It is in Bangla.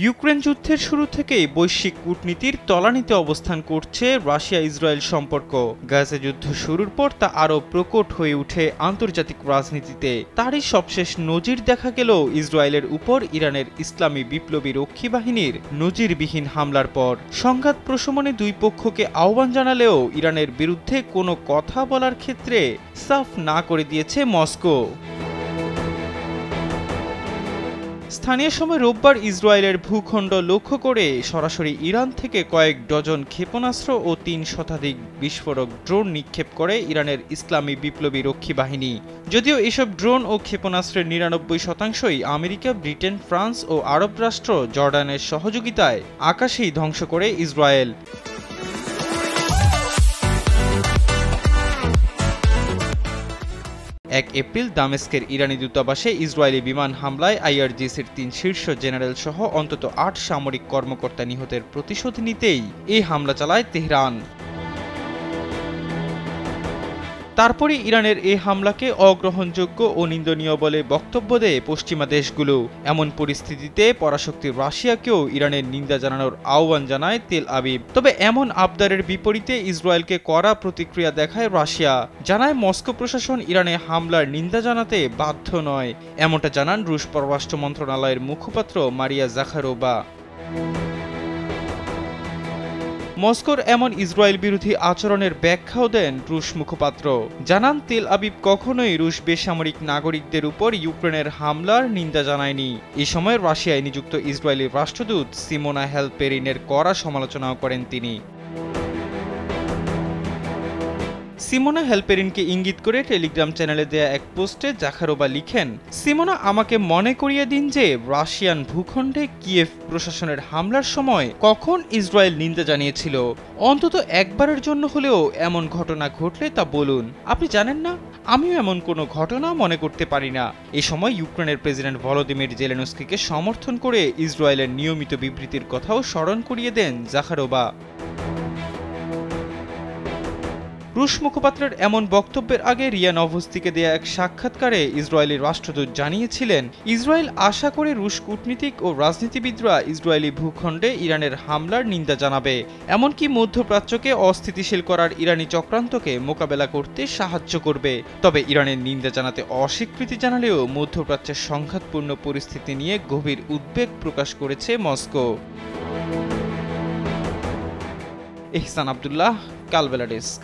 ইউক্রেন যুদ্ধের শুরু থেকেই বৈশ্বিক কূটনীতির তলানিতে অবস্থান করছে রাশিয়া ইসরায়েল সম্পর্ক। গাজা যুদ্ধ শুরুর পর তা আরও প্রকট হয়ে ওঠে আন্তর্জাতিক রাজনীতিতে। তারই সবশেষ নজির দেখা গেল ইসরায়েলের উপর ইরানের ইসলামী বিপ্লবী রক্ষী বাহিনীর নজিরবিহীন হামলার পর। সংঘাত প্রশমনে দুই পক্ষকে আহ্বান জানালেও ইরানের বিরুদ্ধে কোনো কথা বলার ক্ষেত্রে সাফ না করে দিয়েছে মস্কো। স্থানীয় সময় রোববার ইসরায়েলের ভূখণ্ড লক্ষ্য করে সরাসরি ইরান থেকে কয়েক ডজন ক্ষেপণাস্ত্র ও ৩ শতাধিক বিস্ফোরক ড্রোন নিক্ষেপ করে ইরানের ইসলামী বিপ্লবী রক্ষী বাহিনী। যদিও এসব ড্রোন ও ক্ষেপণাস্ত্রের ৯৯%ই আমেরিকা, ব্রিটেন, ফ্রান্স ও আরব রাষ্ট্র জর্ডানের সহযোগিতায় আকাশেই ধ্বংস করে ইসরায়েল। ১ এপ্রিল দামেস্কের ইরানি দূতাবাসে ইসরায়েলি বিমান হামলায় আইআরজিসির ৩ শীর্ষ জেনারেল সহ অন্তত ৮ সামরিক কর্মকর্তা নিহতের প্রতিশোধ নিতেই এই হামলা চালায় তেহরান। তারপরই ইরানের এই হামলাকে অগ্রহণযোগ্য ও নিন্দনীয় বলে বক্তব্য দেয় পশ্চিমা দেশগুলো। এমন পরিস্থিতিতে পরাশক্তি রাশিয়াকেও ইরানের নিন্দা জানানোর আহ্বান জানায় তেল আবিব। তবে এমন আবদারের বিপরীতে ইসরায়েলকে কড়া প্রতিক্রিয়া দেখায় রাশিয়া। জানায় মস্কো প্রশাসন ইরানে হামলার নিন্দা জানাতে বাধ্য নয়। এমনটা জানান রুশ পররাষ্ট্র মন্ত্রণালয়ের মুখপাত্র মারিয়া জাখারোভা। মস্কোর এমন ইসরায়েল বিরোধী আচরণের ব্যাখ্যাও দেন রুশ মুখপাত্র। জানান তেল আবিব কখনোই রুশ বেসামরিক নাগরিকদের উপর ইউক্রেনের হামলার নিন্দা জানায়নি। এ সময় রাশিয়ায় নিযুক্ত ইসরায়েলি রাষ্ট্রদূত সিমোনা হেলপেরিনের কড়া সমালোচনাও করেন তিনি। সিমোনা হেলপেরিনকে ইঙ্গিত করে টেলিগ্রাম চ্যানেলে দেয়া এক পোস্টে জাখারোভা লিখেন, সিমোনা আমাকে মনে করিয়ে দিন যে রাশিয়ান ভূখণ্ডে কিয়েভ প্রশাসনের হামলার সময় কখন ইসরায়েল নিন্দা জানিয়েছিল। অন্তত একবারের জন্য হলেও এমন ঘটনা ঘটলে তা বলুন। আপনি জানেন না, আমিও এমন কোনো ঘটনা মনে করতে পারি না। এ সময় ইউক্রেনের প্রেসিডেন্ট ভলোদিমির জেলেনস্কিকে সমর্থন করে ইসরায়েলের নিয়মিত বিবৃতির কথাও স্মরণ করিয়ে দেন জাখারোভা। রুশ মুখপাত্রের এমন বক্তব্যের আগে রিয়া নভস্তিকে দেয়া এক সাক্ষাৎকারে ইসরায়েলি রাষ্ট্রদূত জানিয়েছিলেন, ইসরায়েল আশা করে রুশ কূটনীতিক ও রাজনীতিবিদরা ইসরায়েলি ভূখণ্ডে ইরানের হামলার নিন্দা জানাবে, এমনকি মধ্যপ্রাচ্যকে অস্থিতিশীল করার ইরানি চক্রান্তকে মোকাবেলা করতে সাহায্য করবে। তবে ইরানের নিন্দা জানাতে অস্বীকৃতি জানালেও মধ্যপ্রাচ্যের সংঘাতপূর্ণ পরিস্থিতি নিয়ে গভীর উদ্বেগ প্রকাশ করেছে মস্কো। এহসান আব্দুল্লাহ, কালবেলা ডেস্ক।